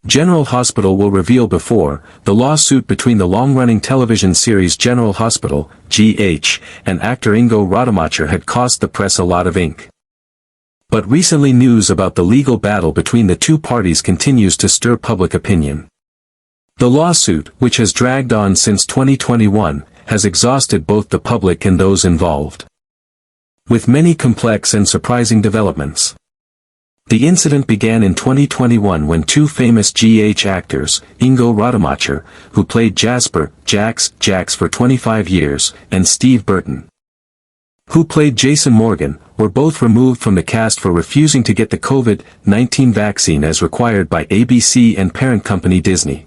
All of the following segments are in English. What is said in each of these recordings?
General Hospital will reveal before, the lawsuit between the long-running television series General Hospital, GH, and actor Ingo Rademacher had cost the press a lot of ink. But recently news about the legal battle between the two parties continues to stir public opinion. The lawsuit, which has dragged on since 2021, has exhausted both the public and those involved, with many complex and surprising developments. The incident began in 2021 when two famous GH actors, Ingo Rademacher, who played Jasper, Jax for 25 years, and Steve Burton, who played Jason Morgan, were both removed from the cast for refusing to get the COVID-19 vaccine as required by ABC and parent company Disney.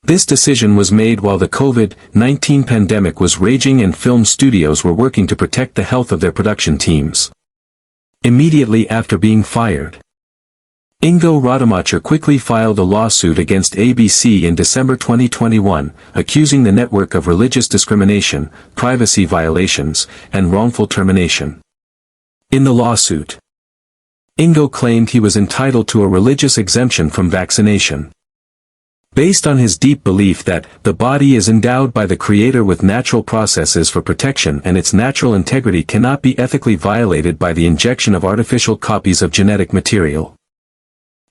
This decision was made while the COVID-19 pandemic was raging and film studios were working to protect the health of their production teams. Immediately after being fired, Ingo Rademacher quickly filed a lawsuit against ABC in December 2021, accusing the network of religious discrimination, privacy violations, and wrongful termination. In the lawsuit, Ingo claimed he was entitled to a religious exemption from vaccination, based on his deep belief that the body is endowed by the Creator with natural processes for protection and its natural integrity cannot be ethically violated by the injection of artificial copies of genetic material.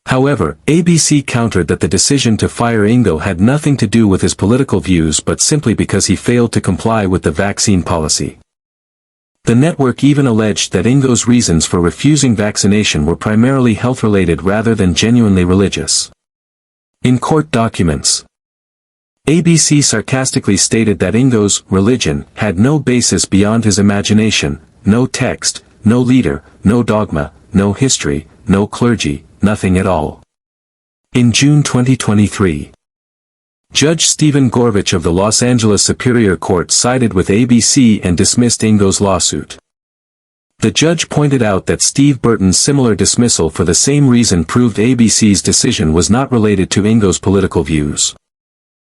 However, ABC countered that the decision to fire Ingo had nothing to do with his political views but simply because he failed to comply with the vaccine policy. The network even alleged that Ingo's reasons for refusing vaccination were primarily health-related rather than genuinely religious. In court documents, ABC sarcastically stated that Ingo's religion had no basis beyond his imagination, no text, no leader, no dogma, no history, no clergy, nothing at all. In June 2023, Judge Stephen Gorvich of the Los Angeles Superior Court sided with ABC and dismissed Ingo's lawsuit. The judge pointed out that Steve Burton's similar dismissal for the same reason proved ABC's decision was not related to Ingo's political views.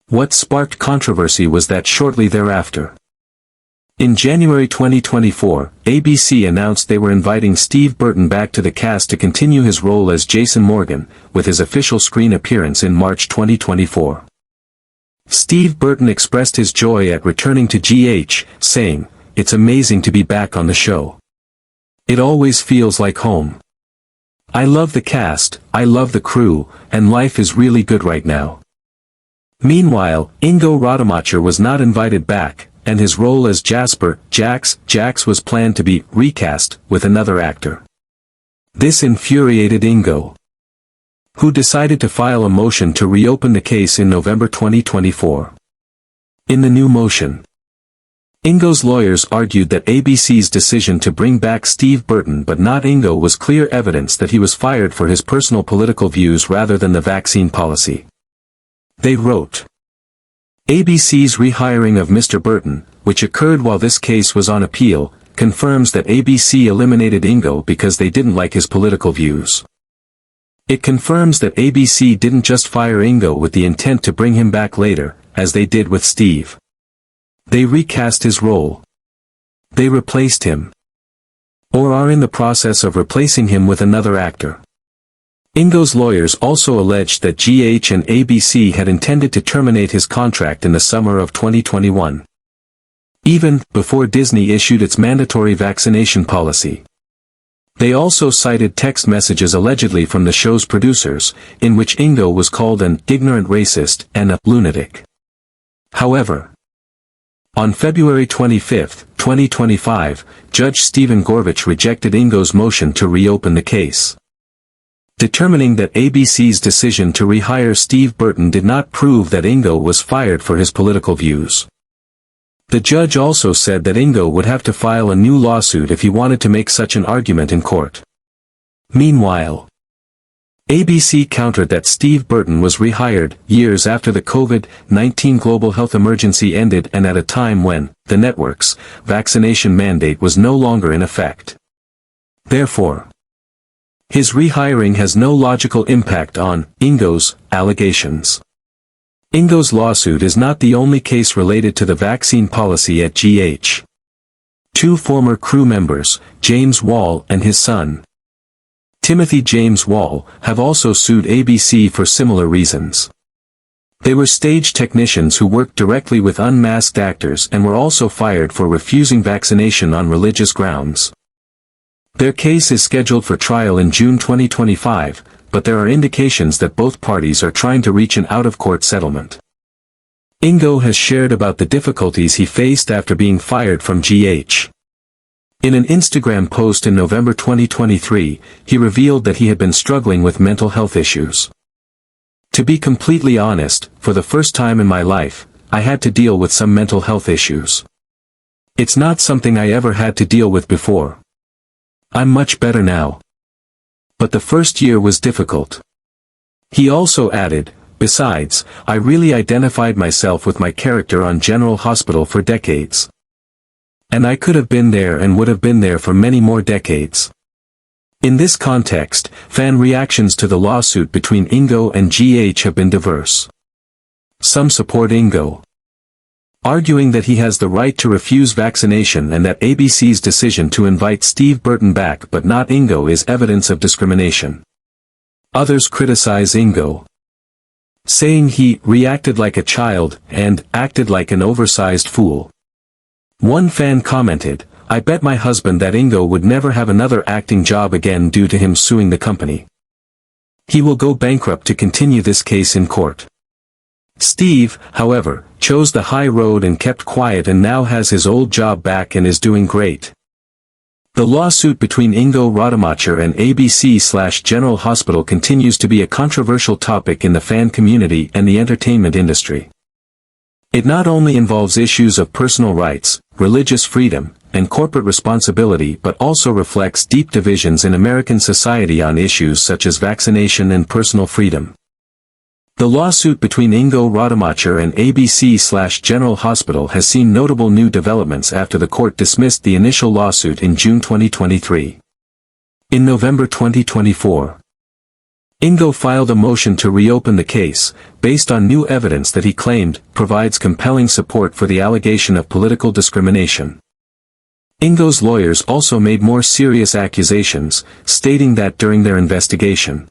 What sparked controversy was that shortly thereafter, in January 2024, ABC announced they were inviting Steve Burton back to the cast to continue his role as Jason Morgan, with his official screen appearance in March 2024. Steve Burton expressed his joy at returning to GH, saying, "It's amazing to be back on the show. It always feels like home. I love the cast, I love the crew, and life is really good right now." Meanwhile, Ingo Rademacher was not invited back, and his role as Jasper, Jax was planned to be recast with another actor. This infuriated Ingo, who decided to file a motion to reopen the case in November 2024. In the new motion, Ingo's lawyers argued that ABC's decision to bring back Steve Burton but not Ingo was clear evidence that he was fired for his personal political views rather than the vaccine policy. They wrote, ABC's rehiring of Mr. Burton, which occurred while this case was on appeal, confirms that ABC eliminated Ingo because they didn't like his political views. It confirms that ABC didn't just fire Ingo with the intent to bring him back later, as they did with Steve. They recast his role. They replaced him, or are in the process of replacing him with another actor. Ingo's lawyers also alleged that GH and ABC had intended to terminate his contract in the summer of 2021, even before Disney issued its mandatory vaccination policy. They also cited text messages allegedly from the show's producers, in which Ingo was called an ignorant racist and a lunatic. However, on February 25, 2025, Judge Stephen Gorvich rejected Ingo's motion to reopen the case, determining that ABC's decision to rehire Steve Burton did not prove that Ingo was fired for his political views. The judge also said that Ingo would have to file a new lawsuit if he wanted to make such an argument in court. Meanwhile, ABC countered that Steve Burton was rehired years after the COVID-19 global health emergency ended and at a time when the network's vaccination mandate was no longer in effect. Therefore, his rehiring has no logical impact on Ingo's allegations. Ingo's lawsuit is not the only case related to the vaccine policy at GH. Two former crew members, James Wall and his son, Timothy James Wall, have also sued ABC for similar reasons. They were stage technicians who worked directly with unmasked actors and were also fired for refusing vaccination on religious grounds. Their case is scheduled for trial in June 2025, but there are indications that both parties are trying to reach an out-of-court settlement. Ingo has shared about the difficulties he faced after being fired from GH. In an Instagram post in November 2023, he revealed that he had been struggling with mental health issues. To be completely honest, for the first time in my life, I had to deal with some mental health issues. It's not something I ever had to deal with before. I'm much better now. But the first year was difficult. He also added, besides, I really identified myself with my character on General Hospital for decades. And I could have been there and would have been there for many more decades. In this context, fan reactions to the lawsuit between Ingo and GH have been diverse. Some support Ingo, arguing that he has the right to refuse vaccination and that ABC's decision to invite Steve Burton back but not Ingo is evidence of discrimination. Others criticize Ingo, saying he reacted like a child and acted like an oversized fool. One fan commented, "I bet my husband that Ingo would never have another acting job again due to him suing the company. He will go bankrupt to continue this case in court." Steve, however, chose the high road and kept quiet and now has his old job back and is doing great. The lawsuit between Ingo Rademacher and ABC/General Hospital continues to be a controversial topic in the fan community and the entertainment industry. It not only involves issues of personal rights, religious freedom, and corporate responsibility but also reflects deep divisions in American society on issues such as vaccination and personal freedom. The lawsuit between Ingo Rademacher and ABC/General Hospital has seen notable new developments after the court dismissed the initial lawsuit in June 2023. In November 2024, Ingo filed a motion to reopen the case, based on new evidence that he claimed provides compelling support for the allegation of political discrimination. Ingo's lawyers also made more serious accusations, stating that during their investigation,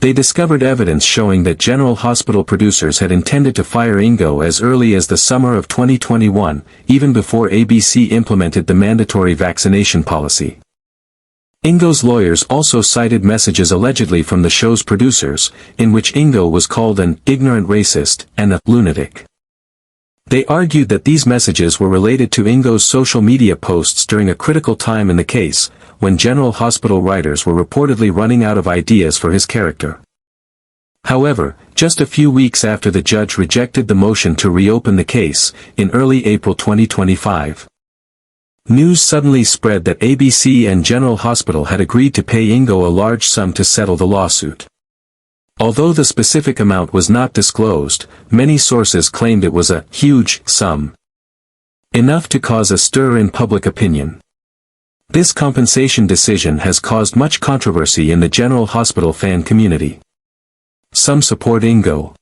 they discovered evidence showing that General Hospital producers had intended to fire Ingo as early as the summer of 2021, even before ABC implemented the mandatory vaccination policy. Ingo's lawyers also cited messages allegedly from the show's producers, in which Ingo was called an ignorant racist and a lunatic. They argued that these messages were related to Ingo's social media posts during a critical time in the case, when General Hospital writers were reportedly running out of ideas for his character. However, just a few weeks after the judge rejected the motion to reopen the case, in early April 2025, news suddenly spread that ABC and General Hospital had agreed to pay Ingo a large sum to settle the lawsuit. Although the specific amount was not disclosed, many sources claimed it was a huge sum, enough to cause a stir in public opinion. This compensation decision has caused much controversy in the General Hospital fan community. Some support Ingo,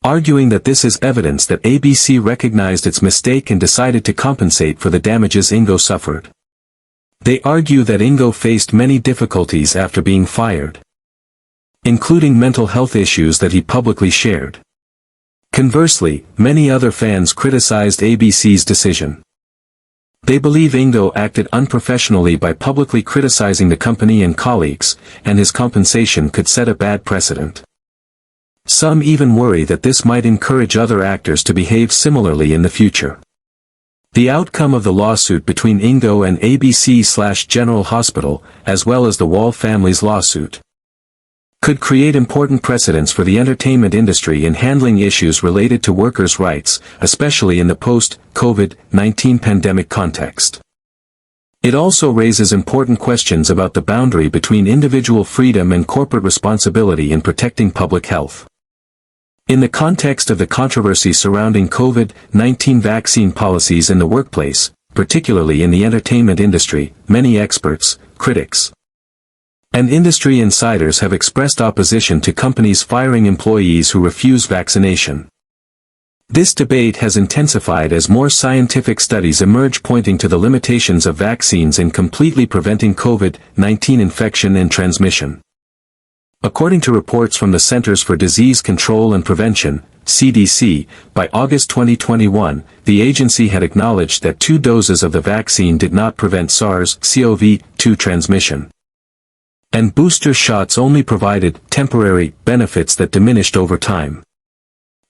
arguing that this is evidence that ABC recognized its mistake and decided to compensate for the damages Ingo suffered. They argue that Ingo faced many difficulties after being fired, including mental health issues that he publicly shared. Conversely, many other fans criticized ABC's decision. They believe Ingo acted unprofessionally by publicly criticizing the company and colleagues, and his compensation could set a bad precedent. Some even worry that this might encourage other actors to behave similarly in the future. The outcome of the lawsuit between Ingo and ABC/General Hospital, as well as the Wall family's lawsuit, could create important precedents for the entertainment industry in handling issues related to workers' rights, especially in the post-COVID-19 pandemic context. It also raises important questions about the boundary between individual freedom and corporate responsibility in protecting public health. In the context of the controversy surrounding COVID-19 vaccine policies in the workplace, particularly in the entertainment industry, many experts, critics, and industry insiders have expressed opposition to companies firing employees who refuse vaccination. This debate has intensified as more scientific studies emerge pointing to the limitations of vaccines in completely preventing COVID-19 infection and transmission. According to reports from the Centers for Disease Control and Prevention, CDC, by August 2021, the agency had acknowledged that 2 doses of the vaccine did not prevent SARS-CoV-2 transmission. And booster shots only provided temporary benefits that diminished over time.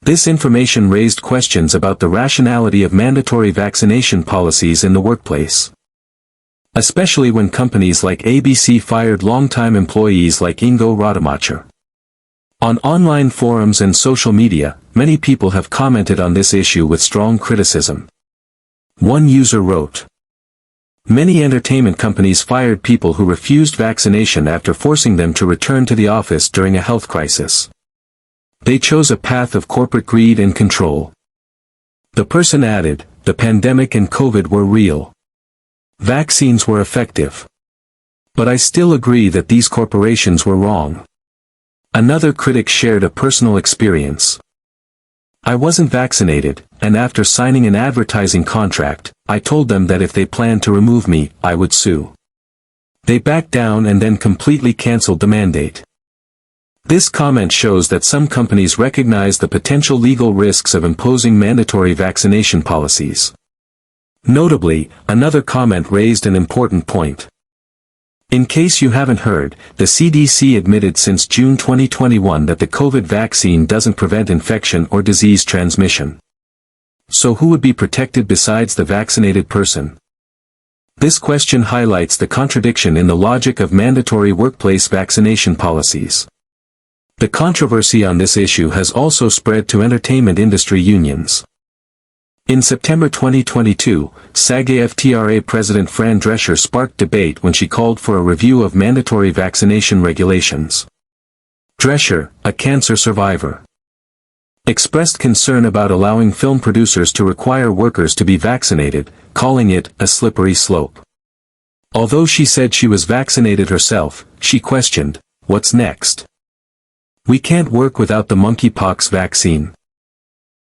This information raised questions about the rationality of mandatory vaccination policies in the workplace. Especially when companies like ABC fired longtime employees like Ingo Rademacher. On online forums and social media, many people have commented on this issue with strong criticism. One user wrote, "Many entertainment companies fired people who refused vaccination after forcing them to return to the office during a health crisis. They chose a path of corporate greed and control." The person added, "The pandemic and COVID were real. Vaccines were effective. But I still agree that these corporations were wrong." Another critic shared a personal experience. "I wasn't vaccinated, and after signing an advertising contract, I told them that if they planned to remove me, I would sue. They backed down and then completely canceled the mandate." This comment shows that some companies recognize the potential legal risks of imposing mandatory vaccination policies. Notably, another comment raised an important point. In case you haven't heard, the CDC admitted since June 2021 that the COVID vaccine doesn't prevent infection or disease transmission. So who would be protected besides the vaccinated person? This question highlights the contradiction in the logic of mandatory workplace vaccination policies. The controversy on this issue has also spread to entertainment industry unions. In September 2022, SAG-AFTRA President Fran Drescher sparked debate when she called for a review of mandatory vaccination regulations. Drescher, a cancer survivor, expressed concern about allowing film producers to require workers to be vaccinated, calling it a slippery slope. Although she said she was vaccinated herself, she questioned, "What's next? We can't work without the monkeypox vaccine."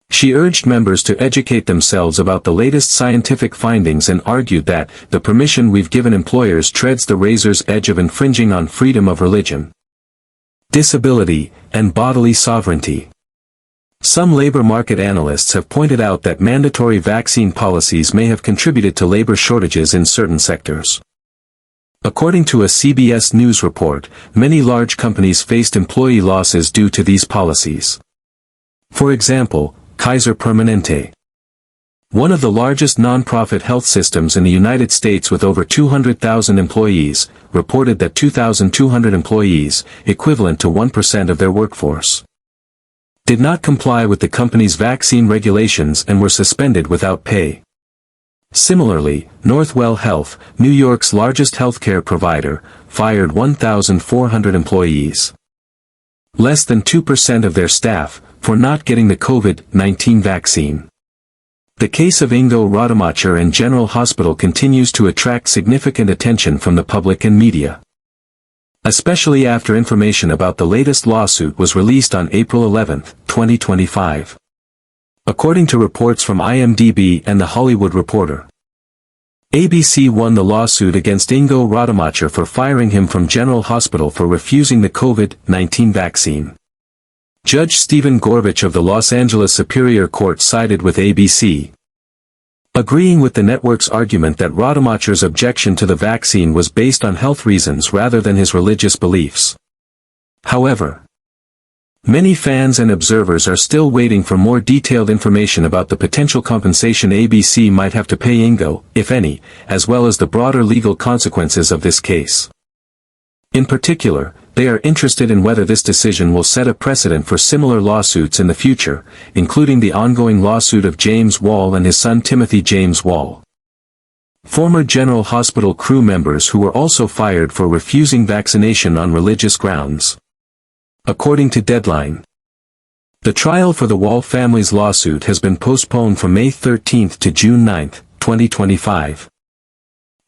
She urged members to educate themselves about the latest scientific findings and argued that the permission we've given employers treads the razor's edge of infringing on freedom of religion, disability, and bodily sovereignty. Some labor market analysts have pointed out that mandatory vaccine policies may have contributed to labor shortages in certain sectors. According to a CBS News report, many large companies faced employee losses due to these policies. For example, Kaiser Permanente, one of the largest non-profit health systems in the United States with over 200,000 employees, reported that 2,200 employees, equivalent to 1% of their workforce, did not comply with the company's vaccine regulations and were suspended without pay. Similarly, Northwell Health, New York's largest healthcare provider, fired 1,400 employees, less than 2% of their staff, for not getting the COVID-19 vaccine. The case of Ingo Rademacher and General Hospital continues to attract significant attention from the public and media, especially after information about the latest lawsuit was released on April 11, 2025. According to reports from IMDb and The Hollywood Reporter, ABC won the lawsuit against Ingo Rademacher for firing him from General Hospital for refusing the COVID-19 vaccine. Judge Stephen Gorvich of the Los Angeles Superior Court sided with ABC, agreeing with the network's argument that Rademacher's objection to the vaccine was based on health reasons rather than his religious beliefs. However, many fans and observers are still waiting for more detailed information about the potential compensation ABC might have to pay Ingo, if any, as well as the broader legal consequences of this case. In particular, they are interested in whether this decision will set a precedent for similar lawsuits in the future, including the ongoing lawsuit of James Wall and his son Timothy James Wall, former General Hospital crew members who were also fired for refusing vaccination on religious grounds. According to Deadline, the trial for the Wall family's lawsuit has been postponed from May 13 to June 9, 2025.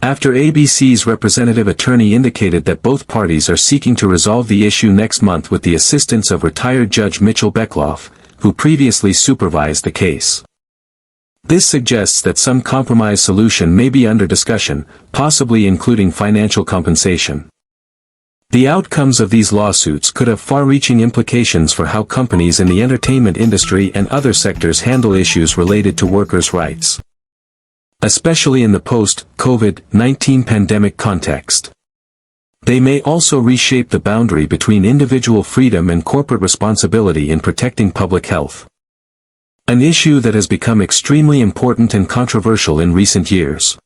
After ABC's representative attorney indicated that both parties are seeking to resolve the issue next month with the assistance of retired Judge Mitchell Beckloff, who previously supervised the case. This suggests that some compromise solution may be under discussion, possibly including financial compensation. The outcomes of these lawsuits could have far-reaching implications for how companies in the entertainment industry and other sectors handle issues related to workers' rights, especially in the post-COVID-19 pandemic context. They may also reshape the boundary between individual freedom and corporate responsibility in protecting public health, an issue that has become extremely important and controversial in recent years.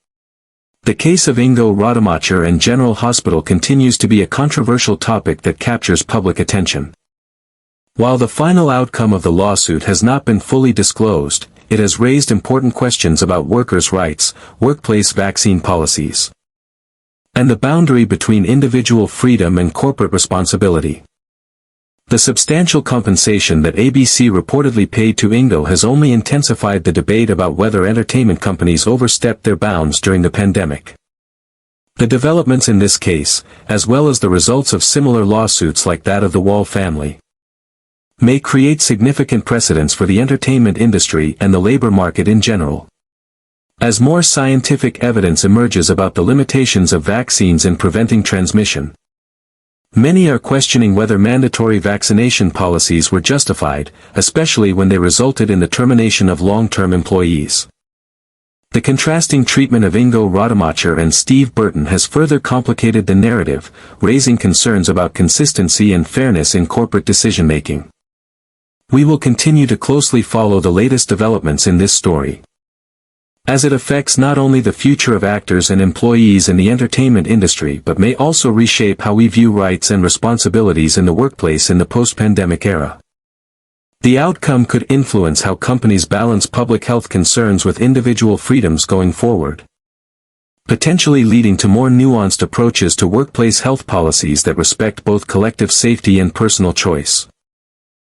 The case of Ingo Rademacher and General Hospital continues to be a controversial topic that captures public attention. While the final outcome of the lawsuit has not been fully disclosed, it has raised important questions about workers' rights, workplace vaccine policies, and the boundary between individual freedom and corporate responsibility. The substantial compensation that ABC reportedly paid to Ingo has only intensified the debate about whether entertainment companies overstepped their bounds during the pandemic. The developments in this case, as well as the results of similar lawsuits like that of the Wall family, may create significant precedents for the entertainment industry and the labor market in general. As more scientific evidence emerges about the limitations of vaccines in preventing transmission, many are questioning whether mandatory vaccination policies were justified, especially when they resulted in the termination of long-term employees. The contrasting treatment of Ingo Rademacher and Steve Burton has further complicated the narrative, raising concerns about consistency and fairness in corporate decision-making. We will continue to closely follow the latest developments in this story, as it affects not only the future of actors and employees in the entertainment industry but may also reshape how we view rights and responsibilities in the workplace in the post-pandemic era. The outcome could influence how companies balance public health concerns with individual freedoms going forward, potentially leading to more nuanced approaches to workplace health policies that respect both collective safety and personal choice.